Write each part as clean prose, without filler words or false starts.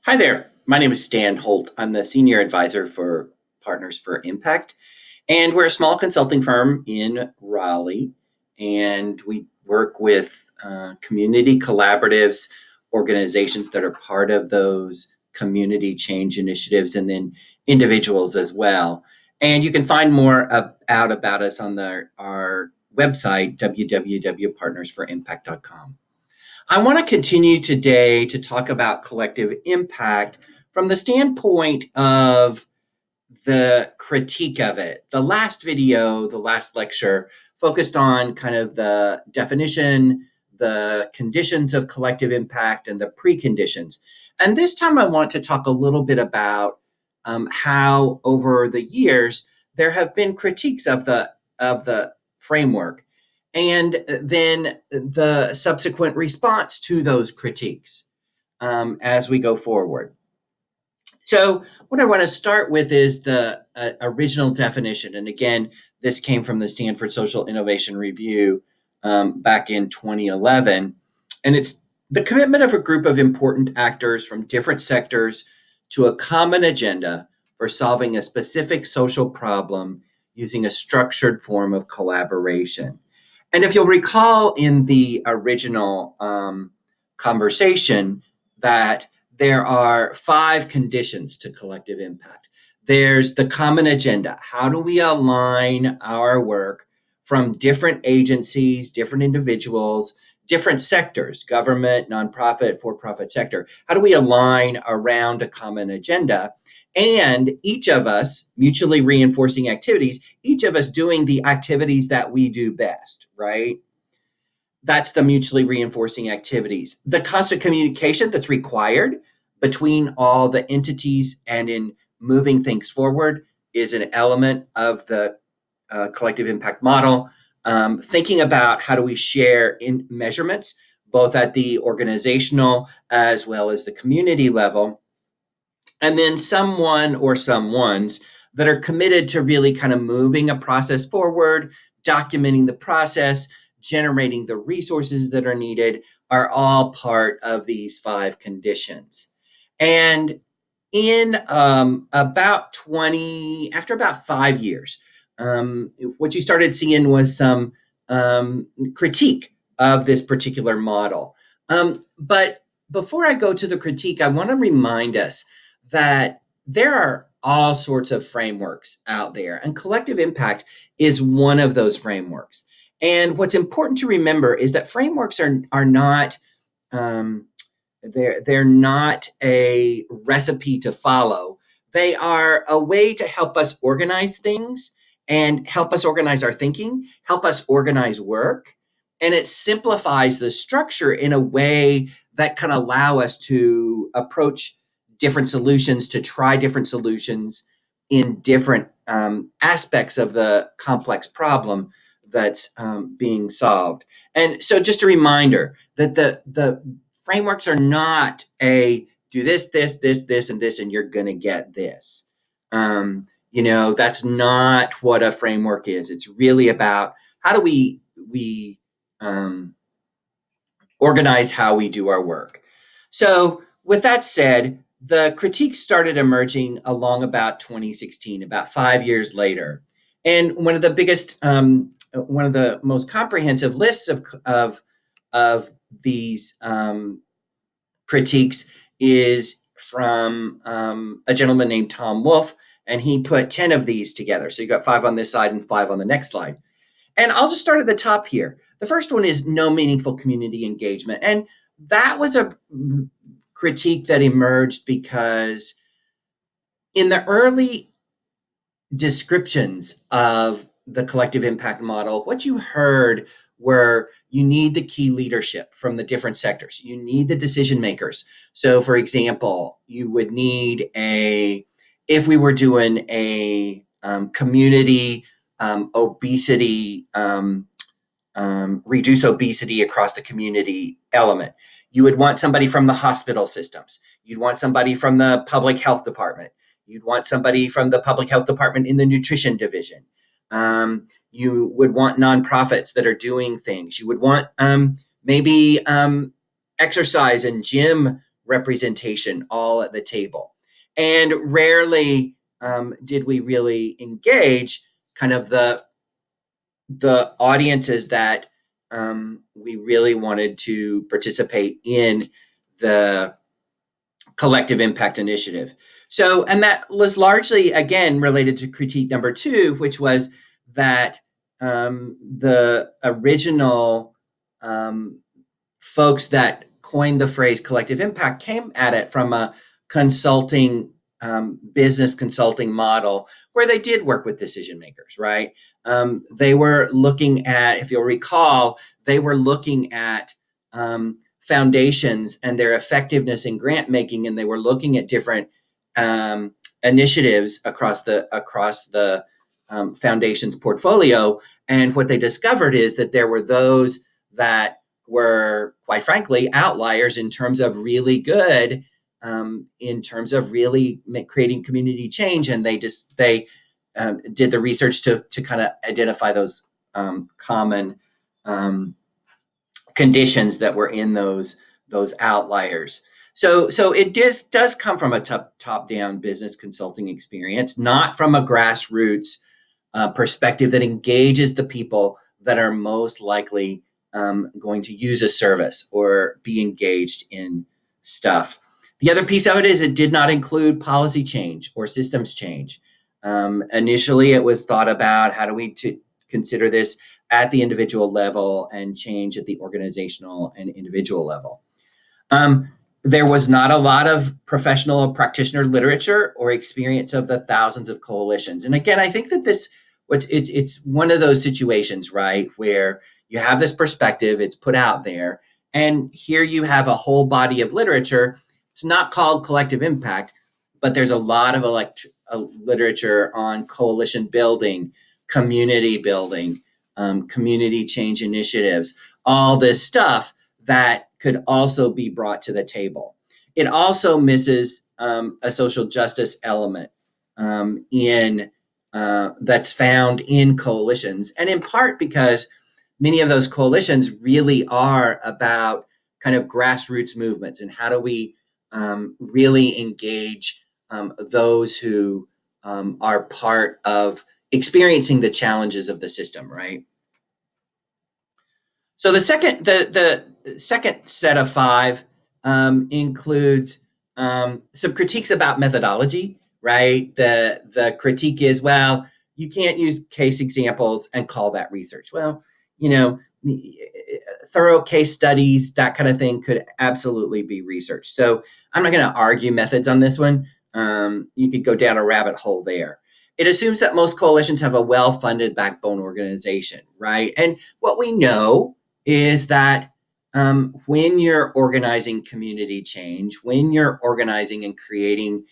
Hi there. My name is Stan Holt. I'm the senior advisor for Partners for Impact, and we're a small consulting firm in Raleigh. And we work with community collaboratives, organizations that are part of those community change initiatives, and then individuals as well. And you can find more out about us on our website, www.partnersforimpact.com. I want to continue today to talk about collective impact from the standpoint of the critique of it. The last video, the last lecture, focused on kind of the definition, the conditions of collective impact, and the preconditions. And this time I want to talk a little bit about how over the years there have been critiques of the framework and then the subsequent response to those critiques as we go forward. So, what I want to start with is the original definition. And again, this came from the Stanford Social Innovation Review back in 2011. And it's the commitment of a group of important actors from different sectors to a common agenda for solving a specific social problem using a structured form of collaboration. And if you'll recall in the original conversation, that there are 5 conditions to collective impact. There's the common agenda. How do we align our work from different agencies, different individuals, different sectors, government, nonprofit, for-profit sector? How do we align around a common agenda? And each of us mutually reinforcing activities, each of us doing the activities that we do best, right? That's the mutually reinforcing activities. The constant communication that's required between all the entities and in moving things forward is an element of the collective impact model. Thinking about how do we share in measurements, both at the organizational as well as the community level. And then someone or someones that are committed to really kind of moving a process forward, documenting the process, generating the resources that are needed are all part of these 5 conditions. And in after about 5 years, what you started seeing was some critique of this particular model. But before I go to the critique, I want to remind us that there are all sorts of frameworks out there, and collective impact is one of those frameworks. And what's important to remember is that frameworks are not they're not a recipe to follow. They are a way to help us organize things and help us organize our thinking, help us organize work, and it simplifies the structure in a way that can allow us to approach different solutions, to try different solutions in different aspects of the complex problem that's being solved. And so just a reminder that the frameworks are not a do this, this, this, this, and this, and you're going to get this. That's not what a framework is. It's really about how do we organize how we do our work. So with that said, the critiques started emerging along about 2016, about 5 years later. And one of the most comprehensive lists of these critiques is from a gentleman named Tom Wolfe, and he put 10 of these together. So you got 5 on this side and 5 on the next slide. And I'll just start at the top here. The first one is no meaningful community engagement. And that was a critique that emerged because in the early descriptions of the collective impact model, what you heard were you need the key leadership from the different sectors. You need the decision makers. So for example, you would need if we were doing a community obesity, reduce obesity across the community element, you would want somebody from the hospital systems. You'd want somebody from the public health department. You'd want somebody from the public health department in the nutrition division. You would want nonprofits that are doing things. You would want maybe exercise and gym representation all at the table. And rarely did we really engage kind of the audiences that we really wanted to participate in the collective impact initiative. So, and that was largely, again, related to critique number 2, which was that the original folks that coined the phrase collective impact came at it from a consulting, business consulting model where they did work with decision makers, right? They were looking at, if you'll recall, they were looking at foundations and their effectiveness in grant making, and they were looking at different initiatives across the foundation's portfolio. And what they discovered is that there were those that were, quite frankly, outliers in terms of really good, in terms of really creating community change. And they did the research to kind of identify those common conditions that were in those outliers. So it does come from a top-down business consulting experience, not from a grassroots perspective that engages the people that are most likely going to use a service or be engaged in stuff. The other piece of it is it did not include policy change or systems change. Initially, it was thought about how do we consider this at the individual level and change at the organizational and individual level. There was not a lot of professional or practitioner literature or experience of the thousands of coalitions. And again, I think that it's one of those situations, right, where you have this perspective, it's put out there, and here you have a whole body of literature. It's not called collective impact, but there's a lot of literature on coalition building, community building, community change initiatives, all this stuff that could also be brought to the table. It also misses a social justice element that's found in coalitions, and in part because many of those coalitions really are about kind of grassroots movements and how do we really engage those who are part of experiencing the challenges of the system, right? So the second set of 5 includes some critiques about methodology, right? The critique is, well, you can't use case examples and call that research. Well, thorough case studies, that kind of thing could absolutely be research. So I'm not going to argue methods on this one. You could go down a rabbit hole there. It assumes that most coalitions have a well-funded backbone organization, right? And what we know is that when you're organizing community change, when you're organizing and creating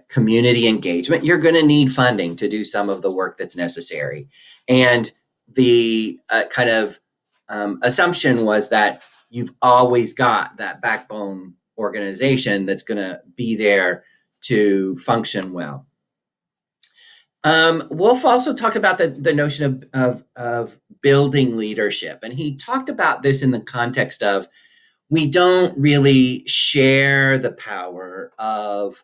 community engagement, you're going to need funding to do some of the work that's necessary. And the kind of assumption was that you've always got that backbone organization that's going to be there to function well. Wolf also talked about the notion of building leadership, and he talked about this in the context of we don't really share the power of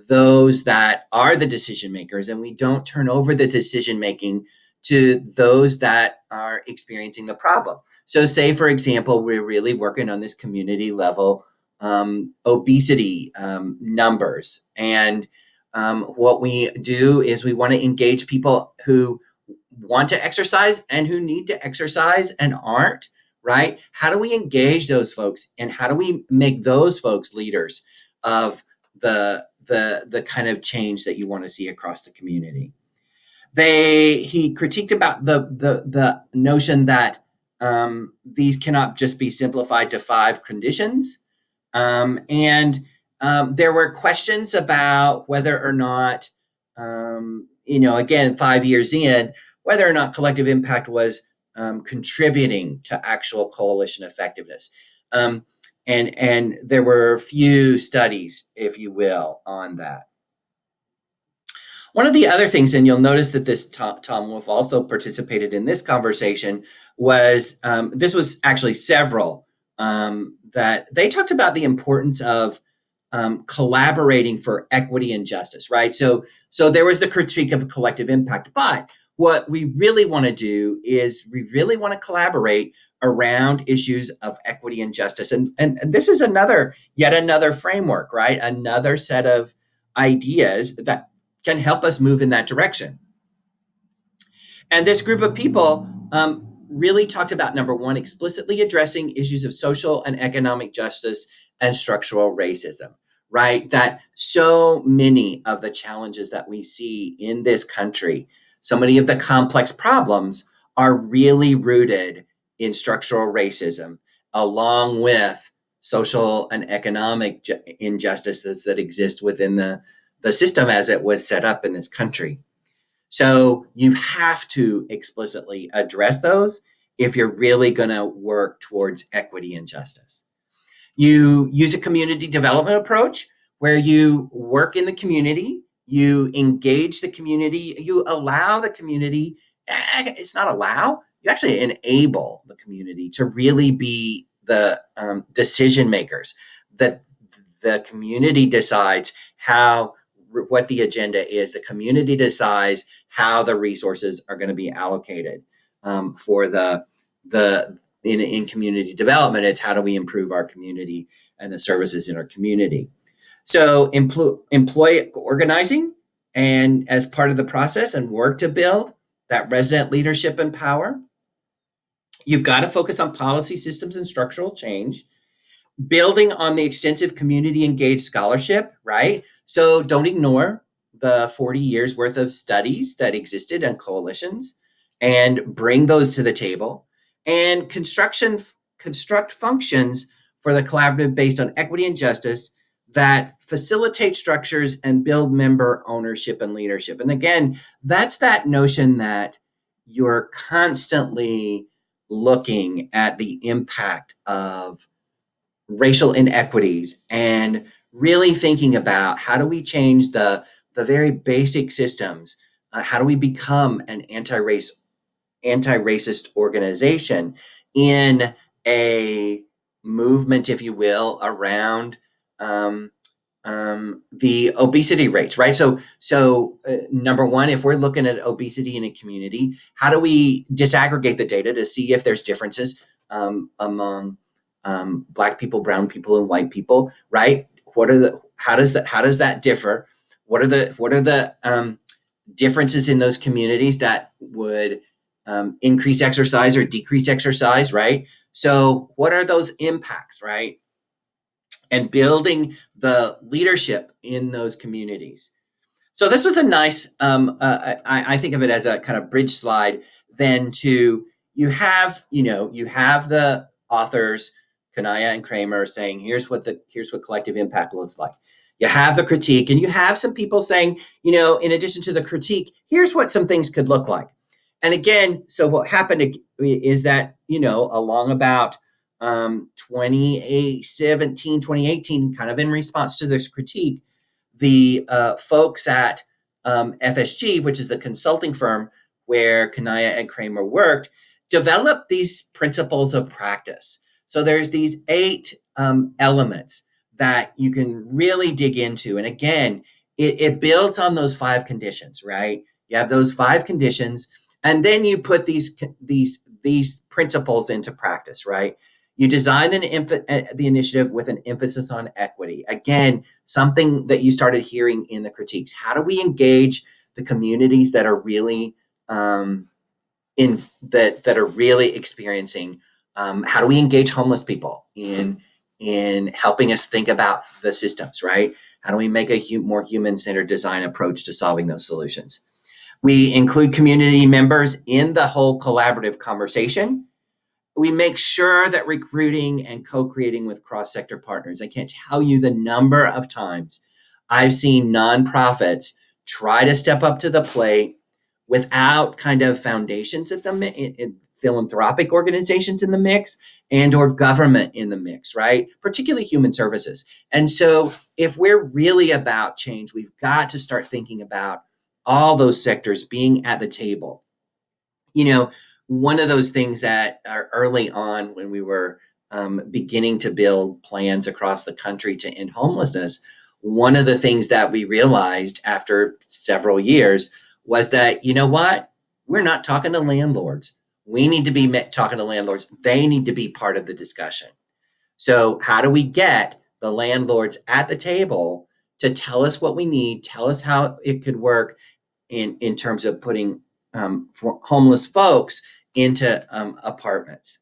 those that are the decision makers, and we don't turn over the decision making to those that are experiencing the problem. So say, for example, we're really working on this community level obesity numbers, and what we do is we want to engage people who want to exercise and who need to exercise and aren't, right? How do we engage those folks, and how do we make those folks leaders of the kind of change that you want to see across the community? He critiqued about the notion that these cannot just be simplified to 5 conditions, and there were questions about whether or not, again, 5 years in, whether or not collective impact was contributing to actual coalition effectiveness. And there were few studies, if you will, on that. One of the other things, and you'll notice that this Tom Wolf also participated in this conversation, was this was actually several that they talked about the importance of collaborating for equity and justice, right? So there was the critique of collective impact, but what we really want to do is we really want to collaborate around issues of equity and justice, and this is yet another framework, right? Another set of ideas that can help us move in that direction. And this group of people really talked about number one, explicitly addressing issues of social and economic justice and structural racism, right? That so many of the challenges that we see in this country, so many of the complex problems are really rooted in structural racism, along with social and economic injustices that exist within the system as it was set up in this country. So you have to explicitly address those if you're really going to work towards equity and justice. You use a community development approach where you work in the community, you engage the community, you allow the community, it's not allow, you actually enable the community to really be the decision makers, that the community decides how what the agenda is. The community decides how the resources are going to be allocated for the in community development. It's how do we improve our community and the services in our community. So employ organizing and as part of the process and work to build that resident leadership and power. You've got to focus on policy systems and structural change, building on the extensive community engaged scholarship, right? So don't ignore the 40 years worth of studies that existed and coalitions and bring those to the table and construct functions for the collaborative based on equity and justice that facilitate structures and build member ownership and leadership. And again, that's that notion that you're constantly looking at the impact of racial inequities and really thinking about how do we change the very basic systems. How do we become an anti-racist organization in a movement, if you will, around the obesity rates, right? So number one, if we're looking at obesity in a community, how do we disaggregate the data to see if there's differences among Black people, brown people, and white people, right? How does that differ? What are the differences in those communities that would increase exercise or decrease exercise, right? So what are those impacts, right? And building the leadership in those communities. So this was a nice, I think of it as a kind of bridge slide then to, you have the authors, Kanaya and Kramer, saying, here's what collective impact looks like. You have the critique, and you have some people saying, in addition to the critique, here's what some things could look like. And again, so what happened is that, along about 2017, 2018, kind of in response to this critique, the folks at FSG, which is the consulting firm where Kanaya and Kramer worked, developed these principles of practice. So there's these 8 elements that you can really dig into. And again, it builds on those 5 conditions, right? You have those 5 conditions, and then you put these principles into practice, right? You design the initiative with an emphasis on equity. Again, something that you started hearing in the critiques. How do we engage the communities that are really that are really experiencing? How do we engage homeless people in helping us think about the systems, right? How do we make a more human-centered design approach to solving those solutions? We include community members in the whole collaborative conversation. We make sure that recruiting and co-creating with cross-sector partners. I can't tell you the number of times I've seen nonprofits try to step up to the plate without kind of foundations at the philanthropic organizations in the mix and or government in the mix, right? Particularly human services. And so if we're really about change, we've got to start thinking about all those sectors being at the table. One of those things that are early on when we were beginning to build plans across the country to end homelessness, one of the things that we realized after several years was that, you know what? We're not talking to landlords. We need to be talking to landlords. They need to be part of the discussion. So, how do we get the landlords at the table to tell us what we need, tell us how it could work in terms of putting homeless folks into apartments?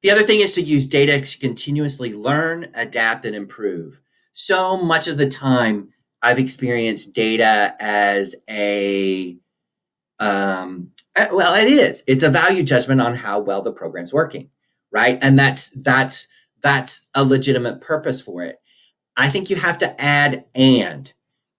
The other thing is to use data to continuously learn, adapt, and improve. So much of the time, I've experienced data as well, it is. It's a value judgment on how well the program's working, right? And that's a legitimate purpose for it. I think you have to add and.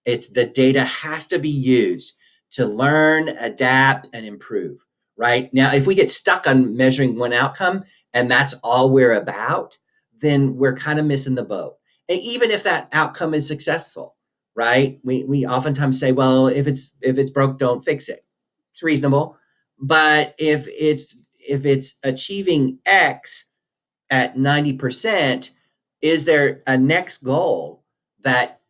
It's the data has to be used to learn, adapt, and improve, right? Now, if we get stuck on measuring one outcome and that's all we're about, then we're kind of missing the boat. And even if that outcome is successful, right? We oftentimes say, well, if it's broke, don't fix it. It's reasonable. But if it's achieving X at 90%, is there a next goal that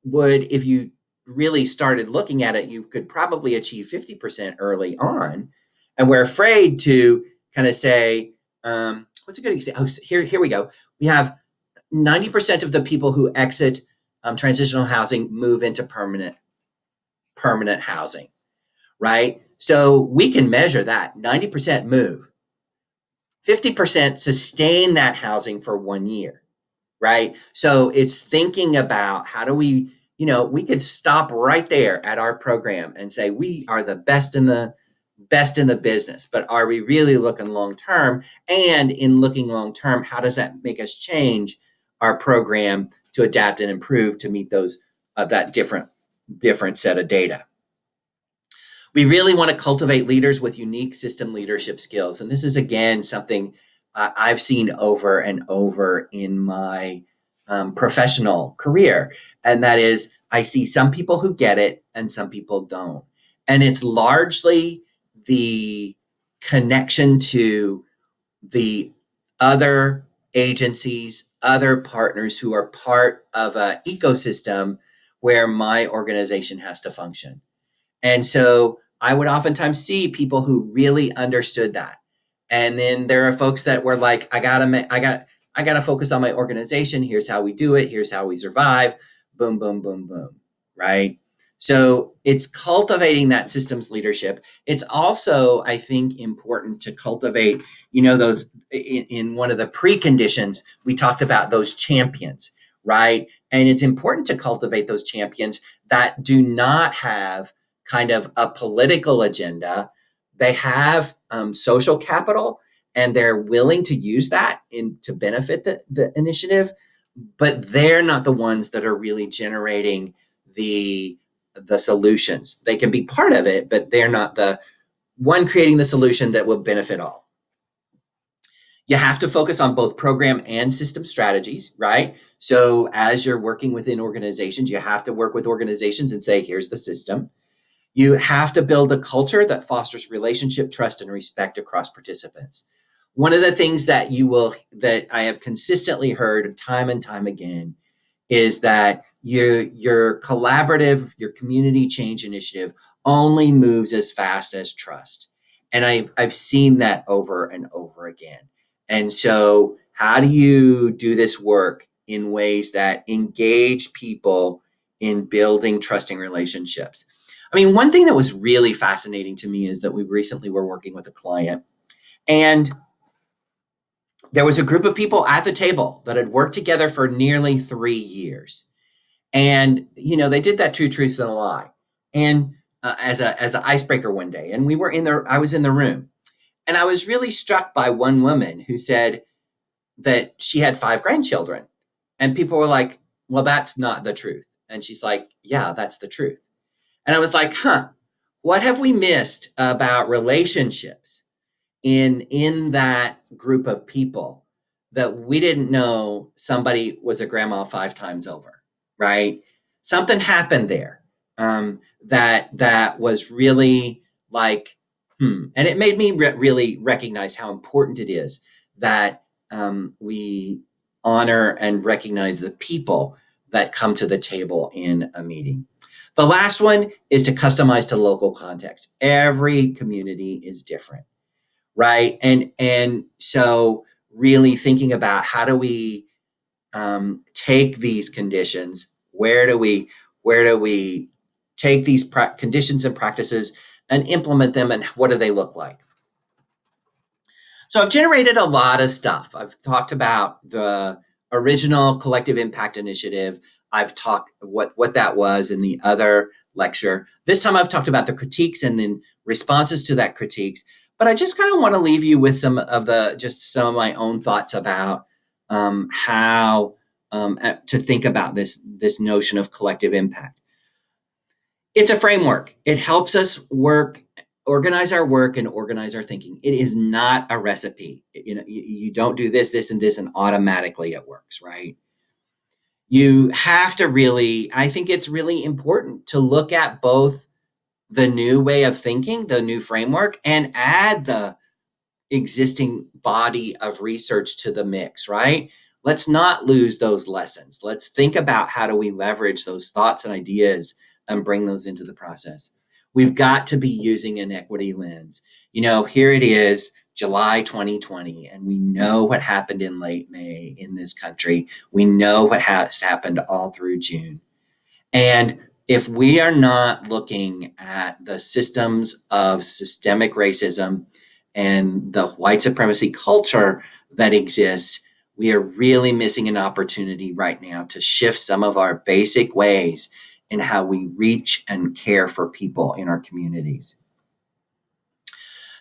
would, if you really started looking at it, you could probably achieve 50% early on? And we're afraid to kind of say, what's a good example? Oh, here we go. We have 90% of the people who exit transitional housing move into permanent housing, right? So we can measure that 90% move, 50% sustain that housing for 1 year, right? So it's thinking about how do we, we could stop right there at our program and say we are the best in the business, but are we really looking long term? And in looking long term, how does that make us change our program to adapt and improve to meet those that different set of data? We really want to cultivate leaders with unique system leadership skills. And this is, again, something I've seen over and over in my professional career. And that is, I see some people who get it and some people don't. And it's largely the connection to the other agencies, other partners who are part of an ecosystem where my organization has to function. And so I would oftentimes see people who really understood that. And then there are folks that were like, I gotta focus on my organization. Here's how we do it. Here's how we survive. Boom, boom, boom, boom. Right. So it's cultivating that systems leadership. It's also, I think, important to cultivate, those in one of the preconditions, we talked about those champions, right? And it's important to cultivate those champions that do not have kind of a political agenda. They have social capital, and they're willing to use that to benefit the initiative, but they're not the ones that are really generating the solutions. They can be part of it, but they're not the one creating the solution that will benefit all. You have to focus on both program and system strategies, right? So as you're working within organizations, you have to work with organizations and say, here's the system. You have to build a culture that fosters relationship, trust, and respect across participants. One of the things that I have consistently heard time and time again is that your collaborative, your community change initiative only moves as fast as trust. And I've seen that over and over again. And so how do you do this work in ways that engage people in building trusting relationships? I mean, one thing that was really fascinating to me is that we recently were working with a client, and there was a group of people at the table that had worked together for nearly 3 years. And, they did that two truths and a lie. And as an icebreaker one day, and I was in the room, and I was really struck by one woman who said that she had 5 grandchildren. And people were like, well, that's not the truth. And she's like, yeah, that's the truth. And I was like, what have we missed about relationships in that group of people that we didn't know somebody was a grandma 5 times over, right? Something happened there that was really like, and it made me really recognize how important it is that we honor and recognize the people that come to the table in a meeting. The last one is to customize to local context. Every community is different, right? And so really thinking about how do we take these conditions, where do we take these conditions and practices and implement them, and what do they look like? So I've generated a lot of stuff. I've talked about the original collective impact initiative. I've talked what that was in the other lecture. This time I've talked about the critiques and then responses to that critiques. But I just kind of want to leave you with some of my own thoughts about how to think about this notion of collective impact. It's a framework. It helps us organize our work and organize our thinking. It is not a recipe. You don't do this, and this, and automatically it works, right? You have to really, I think it's really important to look at both the new way of thinking, the new framework, and add the existing body of research to the mix, right? Let's not lose those lessons. Let's think about how do we leverage those thoughts and ideas and bring those into the process. We've got to be using an equity lens. Here it is, July 2020, and we know what happened in late May in this country. We know what has happened all through June. And if we are not looking at the systems of systemic racism and the white supremacy culture that exists, we are really missing an opportunity right now to shift some of our basic ways in how we reach and care for people in our communities.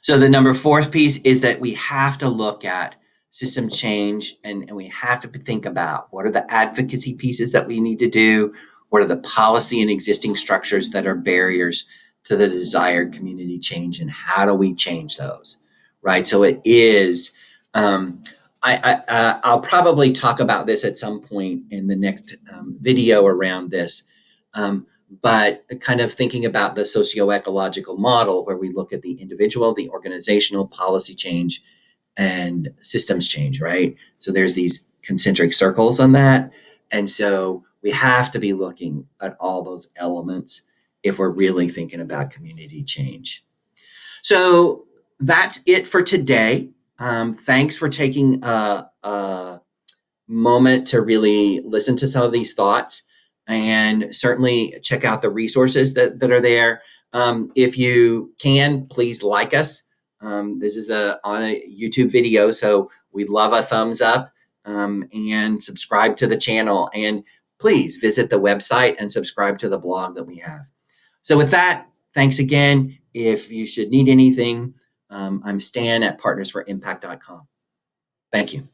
So the number fourth piece is that we have to look at system change, and we have to think about what are the advocacy pieces that we need to do, what are the policy and existing structures that are barriers to the desired community change, and how do we change those, right? So it is, I'll probably talk about this at some point in the next video around this, but kind of thinking about the socio-ecological model where we look at the individual, the organizational, policy change, and systems change, right? So there's these concentric circles on that. And so we have to be looking at all those elements if we're really thinking about community change. So that's it for today. Thanks for taking a moment to really listen to some of these thoughts, and certainly check out the resources that are there. If you can, please like us. This is on a YouTube video, so we'd love a thumbs up, and subscribe to the channel. And please visit the website and subscribe to the blog that we have. So with that, thanks again. If you should need anything, I'm Stan at partnersforimpact.com. Thank you.